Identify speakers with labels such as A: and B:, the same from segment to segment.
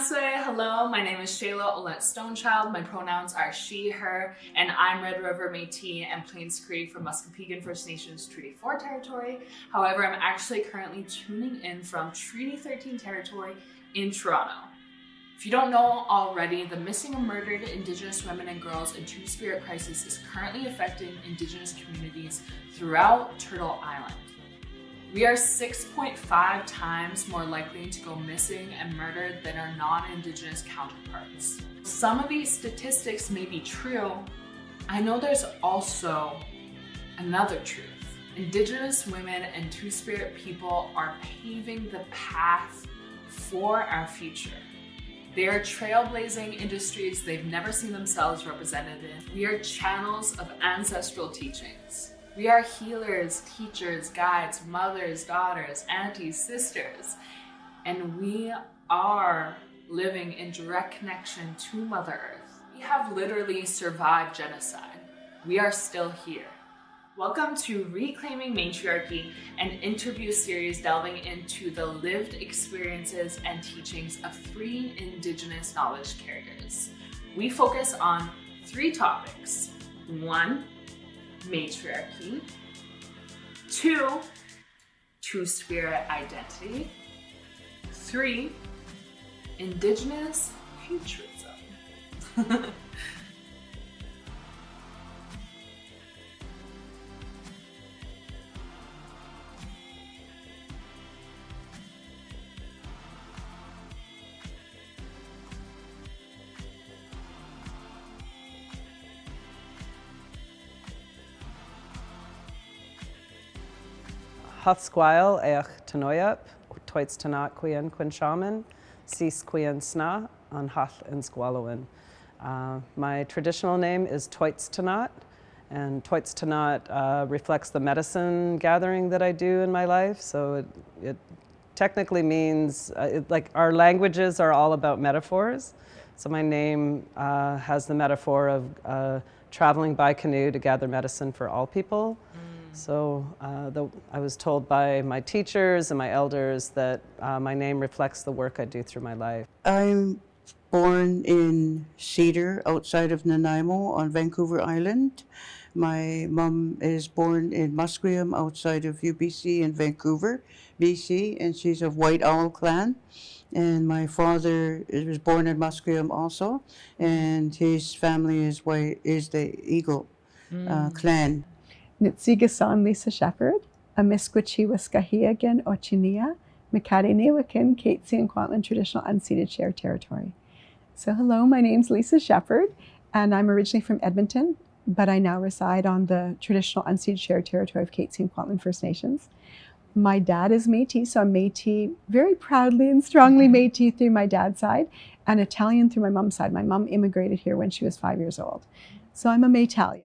A: Hello, my name is Shayla Stonechild. My pronouns are she, her, and I'm Red River Métis and Plains Cree from Musqueam First Nations Treaty 4 territory. However, I'm actually currently tuning in from Treaty 13 territory in Toronto. If you don't know already, the missing and murdered Indigenous women and girls and Two-Spirit crisis is currently affecting Indigenous communities throughout Turtle Island. We are 6.5 times more likely to go missing and murdered than our non-Indigenous counterparts. Some of these statistics may be true. I know there's also another truth. Indigenous women and Two-Spirit people are paving the path for our future. They are trailblazing industries they've never seen themselves represented in. We are channels of ancestral teachings. We are healers, teachers, guides, mothers, daughters, aunties, sisters, and we are living in direct connection to Mother Earth. We have literally survived genocide. We are still here. Welcome to Reclaiming Matriarchy, an interview series delving into the lived experiences and teachings of 3 Indigenous knowledge carriers. We focus on 3 topics. 1, matriarchy. 2, Two-Spirit identity. 3, Indigenous futurism.
B: Hathsquile each tanoyap, toits tanat quien shaman, sis quien sna, on hath and squalowin. My traditional name is Toits Tanat, and Toits Tanat reflects the medicine gathering that I do in my life. So it technically means, like our languages are all about metaphors. So my name has the metaphor of traveling by canoe to gather medicine for all people. So I was told by my teachers and my elders that my name reflects the work I do through my life.
C: I'm born in Cedar, outside of Nanaimo on Vancouver Island. My mom is born in Musqueam, outside of UBC in Vancouver, BC, and she's of White Owl clan. And my father was born in Musqueam also, and his family is the Eagle clan.
D: Nitsigasan Lisa Shepherd, a Miskwachiwaskahiagan Ochinia, Mikadiniwakin, Katesi and Kwantlen Traditional Unceded Share Territory. So hello, my name's Lisa Shepherd, and I'm originally from Edmonton, but I now reside on the Traditional Unceded Share Territory of Katesi and Kwantlen First Nations. My dad is Métis, so I'm Métis very proudly and strongly Métis through my dad's side, and Italian through my mom's side. My mom immigrated here when she was 5 years old. So I'm a Maytalian.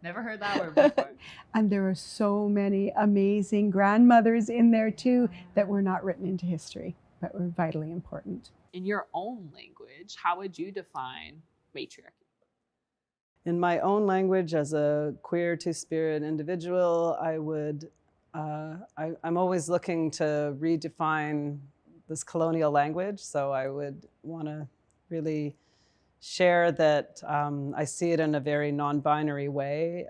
A: Never heard that word before.
D: And there are so many amazing grandmothers in there too that were not written into history, but were vitally important.
A: In your own language, how would you define matriarchy?
B: In my own language, as a queer Two-Spirit individual, I would, I'm always looking to redefine this colonial language. So I would want to really share that I see it in a very non-binary way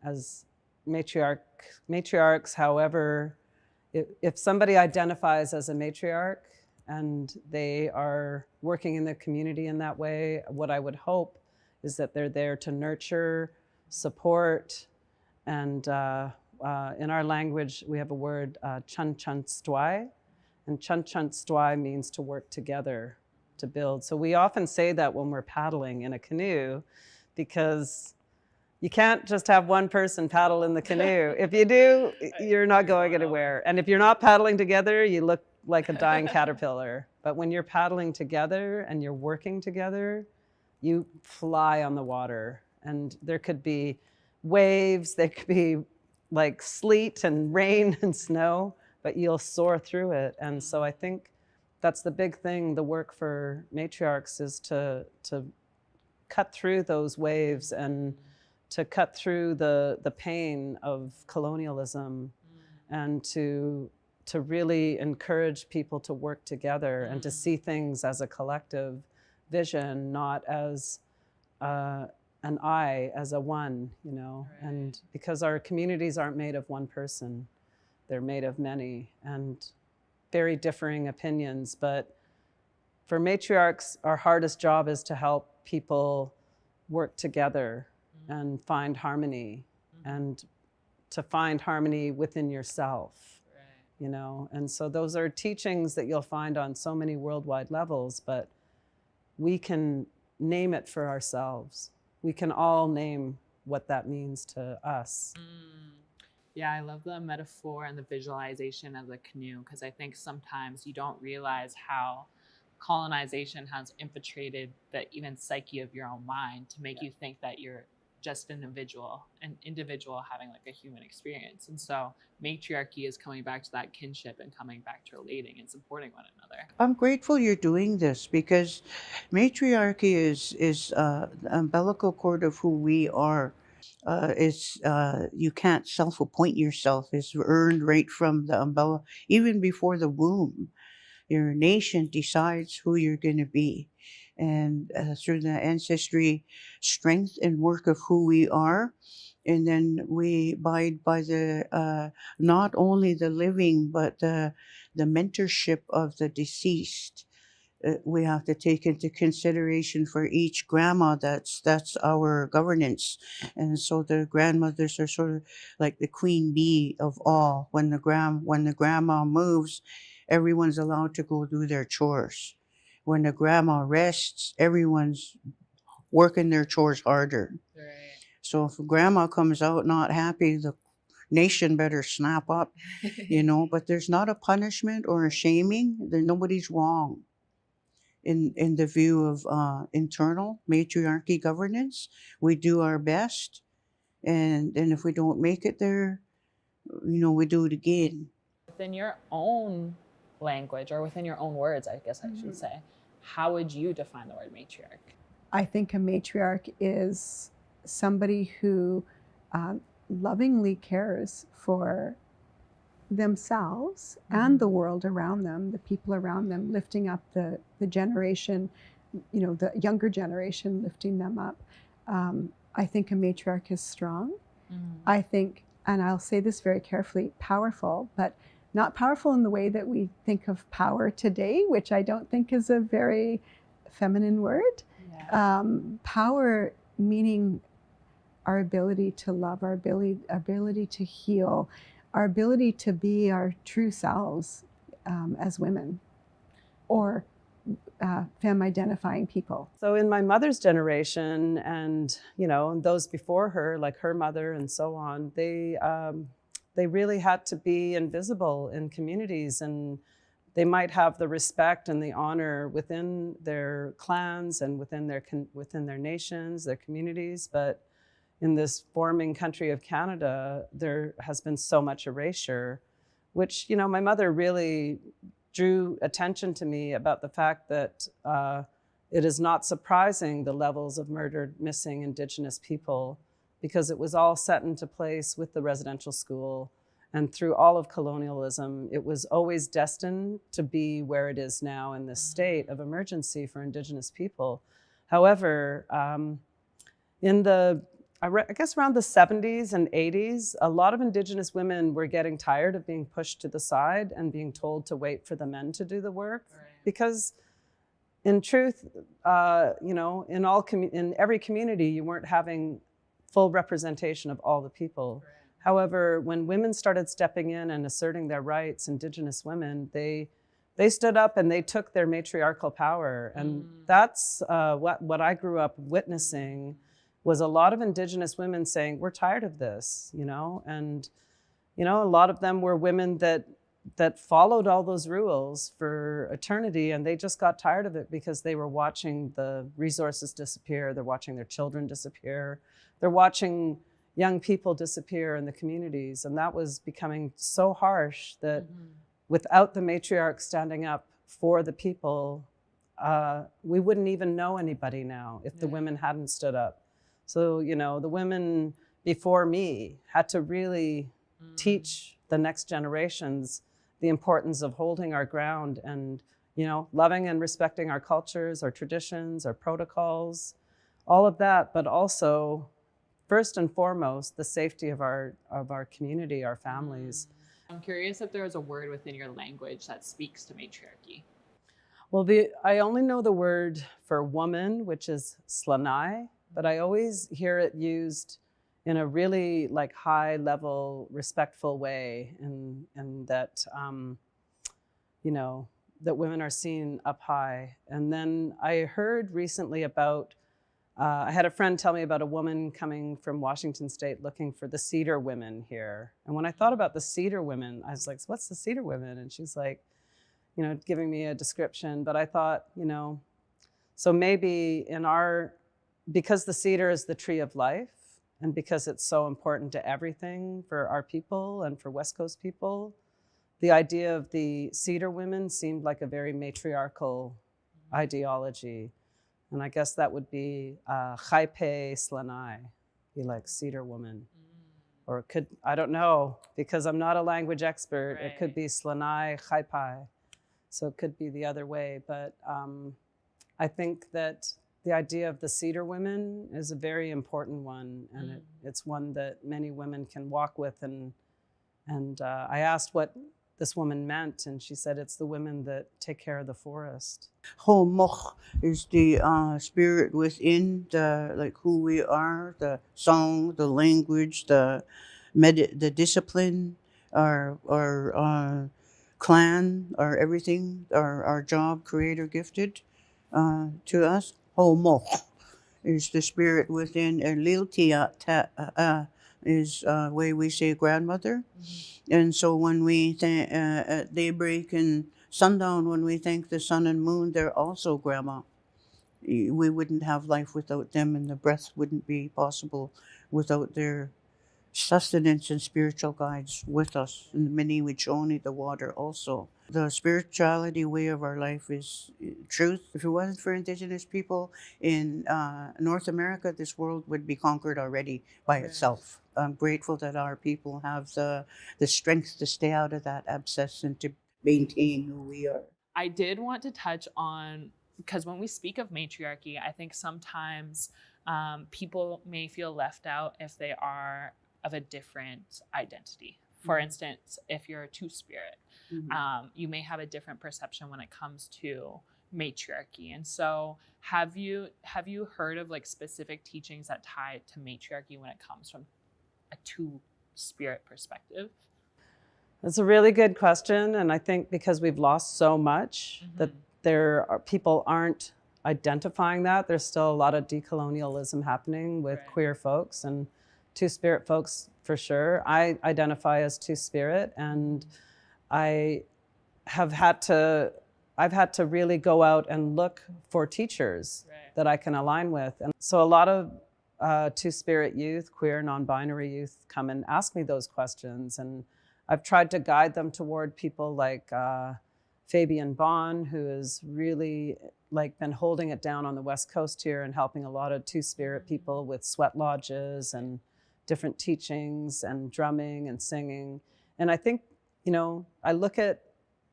B: as matriarchs. However, if somebody identifies as a matriarch and they are working in the community in that way, what I would hope is that they're there to nurture, support, and in our language, we have a word, chun chun stwai, and chun chun stwai means to work together, to build. So we often say that when we're paddling in a canoe, because you can't just have one person paddle in the canoe. If you do, you're not going anywhere. And if you're not paddling together, you look like a dying caterpillar. But when you're paddling together and you're working together, you fly on the water. And there could be waves, there could be like sleet and rain and snow, but you'll soar through it. And so I think that's the big thing, the work for matriarchs is to cut through those waves and to cut through the pain of colonialism and to really encourage people to work together and to see things as a collective vision, not as an I, as a one, you know.
A: Right.
B: And because our communities aren't made of one person, they're made of many and very differing opinions. But for matriarchs, our hardest job is to help people work together and find harmony, and to find harmony within yourself, you know. And so those are teachings that you'll find on so many worldwide levels, but we can name it for ourselves. We can all name what that means to us.
A: Yeah, I love the metaphor and the visualization of the canoe, because I think sometimes you don't realize how colonization has infiltrated the even psyche of your own mind to make you think that you're just an individual having like a human experience. And so matriarchy is coming back to that kinship and coming back to relating and supporting one another.
C: I'm grateful you're doing this, because matriarchy is the umbilical cord of who we are. You can't self-appoint yourself. It's earned right from the umbilical, even before the womb. Your nation decides who you're going to be. And through the ancestry strength and work of who we are. And then we abide by the not only the living, but the mentorship of the deceased. We have to take into consideration for each grandma. That's our governance. And so the grandmothers are sort of like the queen bee of all. When the grandma moves, everyone's allowed to go do their chores. When the grandma rests, everyone's working their chores harder.
A: Right.
C: So if grandma comes out not happy, the nation better snap up, you know. But there's not a punishment or a shaming. Nobody's wrong. In the view of internal matriarchy governance, we do our best, and if we don't make it there, you know, we do it again.
A: Within your own language, or within your own words, I guess I should say, how would you define the word matriarch?
D: I think a matriarch is somebody who lovingly cares for themselves and the world around them, the people around them, lifting up the generation, you know, the younger generation, lifting them up. I think a matriarch is strong. I think, and I'll say this very carefully, powerful, but not powerful in the way that we think of power today, which I don't think is a very feminine word.
A: Yeah.
D: Power meaning our ability to love, our ability to heal, our ability to be our true selves as women or femme-identifying people.
B: So in my mother's generation, and you know, those before her, like her mother and so on, they really had to be invisible in communities, and they might have the respect and the honor within their clans and within their nations, their communities, but in this forming country of Canada, there has been so much erasure, which, you know, my mother really drew attention to me about the fact that it is not surprising the levels of murdered, missing Indigenous people, because it was all set into place with the residential school, and through all of colonialism, it was always destined to be where it is now in this state of emergency for Indigenous people. However, I guess around the 70s and 80s, a lot of Indigenous women were getting tired of being pushed to the side and being told to wait for the men to do the work. Right. Because in truth, you know, in every community, you weren't having full representation of all the people. Right. However, when women started stepping in and asserting their rights, Indigenous women, they stood up and they took their matriarchal power. And that's what I grew up witnessing, was a lot of Indigenous women saying, we're tired of this, you know. And, you know, a lot of them were women that followed all those rules for eternity, and they just got tired of it because they were watching the resources disappear, they're watching their children disappear, they're watching young people disappear in the communities. And that was becoming so harsh that without the matriarch standing up for the people, we wouldn't even know anybody now if the women hadn't stood up. So, you know, the women before me had to really teach the next generations the importance of holding our ground and, you know, loving and respecting our cultures, our traditions, our protocols, all of that, but also first and foremost, the safety of our community, our families.
A: I'm curious if there is a word within your language that speaks to matriarchy.
B: Well, I only know the word for woman, which is slanai, but I always hear it used in a really like high level, respectful way, and that, you know, that women are seen up high. And then I heard recently about, I had a friend tell me about a woman coming from Washington State looking for the Cedar women here. And when I thought about the Cedar women, I was like, what's the Cedar women? And she's like, you know, giving me a description. But I thought, you know, so maybe because the cedar is the tree of life, and because it's so important to everything for our people and for West Coast people, the idea of the Cedar women seemed like a very matriarchal ideology. And I guess that would be Chaipe Slanai, be like Cedar woman. Or it could, I don't know, because I'm not a language expert, It could be Slanai Chaipai. So it could be the other way. But I think that the idea of the Cedar women is a very important one. And it's one that many women can walk with. And I asked what this woman meant, and she said it's the women that take care of the forest.
C: Homoch is the spirit within the like who we are, the song, the language, the discipline, our clan, our everything, our job, creator gifted to us. Homoch is the spirit within. Liltia is way we say grandmother. And so when we at daybreak and sundown, when we thank the sun and moon, they're also grandma. We wouldn't have life without them, and the breath wouldn't be possible without their sustenance and spiritual guides with us. And the mini Wichoni, the water also. The spirituality way of our life is truth. If it wasn't for Indigenous people in North America, this world would be conquered already by itself. I'm grateful that our people have the strength to stay out of that abscess and to maintain who we are.
A: I did want to touch on, because when we speak of matriarchy, I think sometimes people may feel left out if they are of a different identity. For instance, if you're a two-spirit, you may have a different perception when it comes to matriarchy. And so have you heard of like specific teachings that tie to matriarchy when it comes from a two-spirit perspective?
B: That's a really good question. And I think because we've lost so much that people aren't identifying that. There's still a lot of decolonialism happening with queer folks and two-spirit folks for sure. I identify as two-spirit, and I've had to really go out and look for teachers that I can align with. And so a lot of two-spirit youth, queer, non-binary youth come and ask me those questions. And I've tried to guide them toward people like Fabian Bond, who has really like been holding it down on the West Coast here and helping a lot of two-spirit people with sweat lodges and different teachings and drumming and singing. And I think, you know, I look at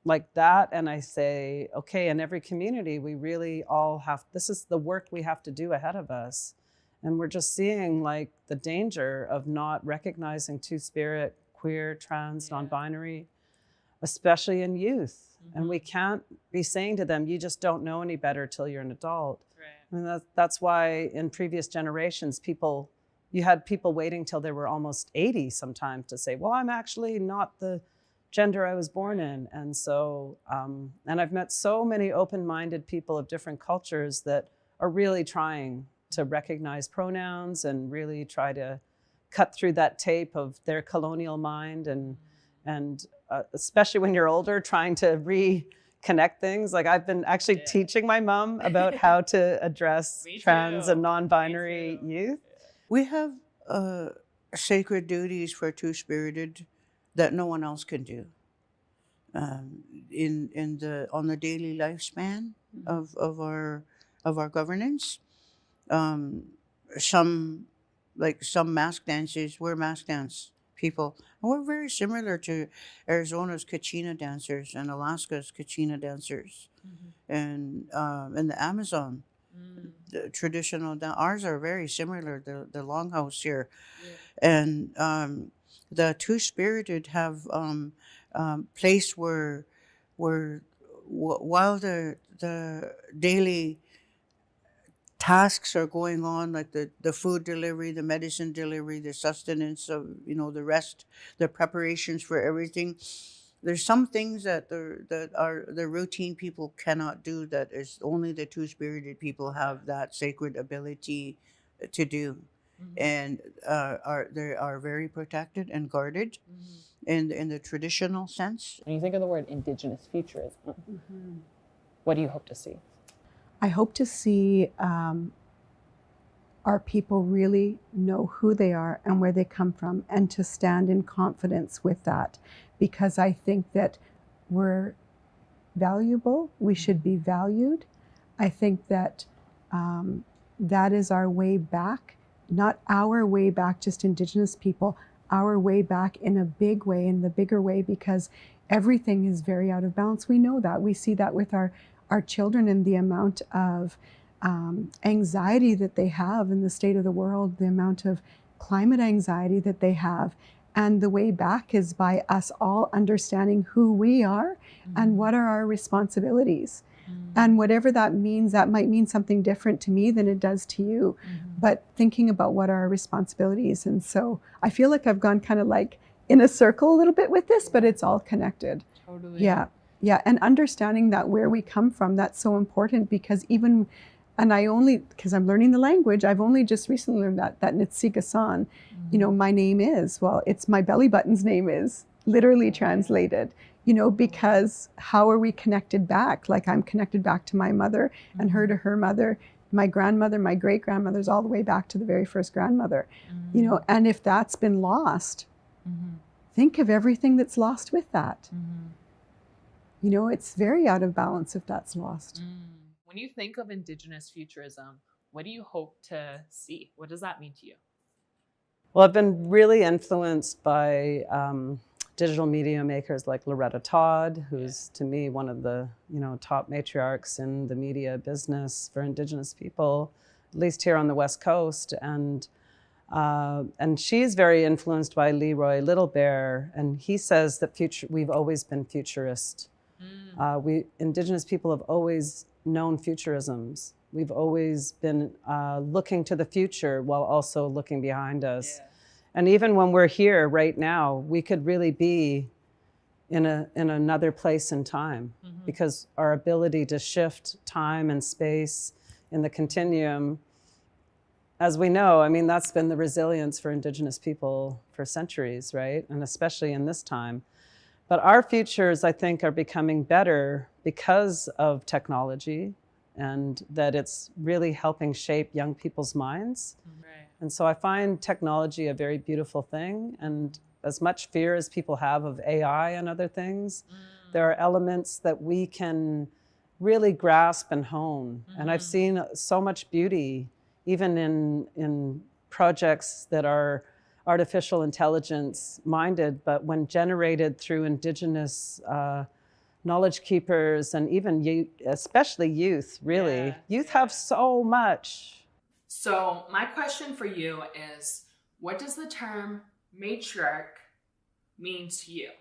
B: like that and I say, okay, in every community, we really all this is the work we have to do ahead of us. And we're just seeing like the danger of not recognizing two-spirit, queer, trans, non-binary, especially in youth. And we can't be saying to them, you just don't know any better till you're an adult. I mean, that's why in previous generations, you had people waiting till they were almost 80 sometimes to say, well, I'm actually not the gender I was born in. And so, and I've met so many open-minded people of different cultures that are really trying to recognize pronouns and really try to cut through that tape of their colonial mind and especially when you're older, trying to reconnect things. Like I've been actually teaching my mom about how to address trans and non-binary youth.
C: We have sacred duties for two-spirited that no one else can do. On the daily lifespan of our governance, some mask dancers, we're mask dance people. And we're very similar to Arizona's Kachina dancers and Alaska's Kachina dancers, and in the Amazon. The traditional, ours are very similar, the longhouse here. And the two-spirited have place where while the daily tasks are going on, like the food delivery, the medicine delivery, the sustenance of, the rest, the preparations for everything. There's some things that the routine people cannot do, that is only the two-spirited people have that sacred ability to do. And they are very protected and guarded in the traditional sense.
E: When you think of the word Indigenous futurism, what do you hope to see?
D: I hope to see our people really know who they are and where they come from, and to stand in confidence with that, because I think that we're valuable, we should be valued. I think that that is our way back, not our way back, just Indigenous people, our way back in a big way, in the bigger way, because everything is very out of balance. We know that. We see that with our children and the amount of anxiety that they have in the state of the world, the amount of climate anxiety that they have. And the way back is by us all understanding who we are and what are our responsibilities. And whatever that means, that might mean something different to me than it does to you, but thinking about what are our responsibilities. And so I feel like I've gone kind of like in a circle a little bit with this, but it's all connected.
A: Totally.
D: Yeah. Yeah. And understanding that where we come from, that's so important, because because I'm learning the language, I've only just recently learned that Nitsigasan, my name is, it's my belly button's name is, literally translated, because how are we connected back? Like, I'm connected back to my mother and her to her mother, my grandmother, my great grandmothers, all the way back to the very first grandmother, and if that's been lost, think of everything that's lost with that. It's very out of balance if that's lost.
A: When you think of Indigenous futurism, what do you hope to see? What does that mean to you?
B: Well, I've been really influenced by digital media makers like Loretta Todd, who's to me one of the top matriarchs in the media business for Indigenous people, at least here on the West Coast. And she's very influenced by Leroy Little Bear, and he says that we've always been futurist. Indigenous people have always known futurisms. We've always been looking to the future while also looking behind us. Yeah. And even when we're here right now, we could really be in another place in time, because our ability to shift time and space in the continuum, as we know, that's been the resilience for Indigenous people for centuries, right? And especially in this time. But our futures, I think, are becoming better because of technology, and that it's really helping shape young people's minds. Right. And so I find technology a very beautiful thing. And as much fear as people have of AI and other things, there are elements that we can really grasp and hone. And I've seen so much beauty, even in projects that are artificial intelligence minded, but when generated through Indigenous knowledge keepers, and even especially youth, really. Youth have so much.
A: So my question for you is, what does the term matriarch mean to you?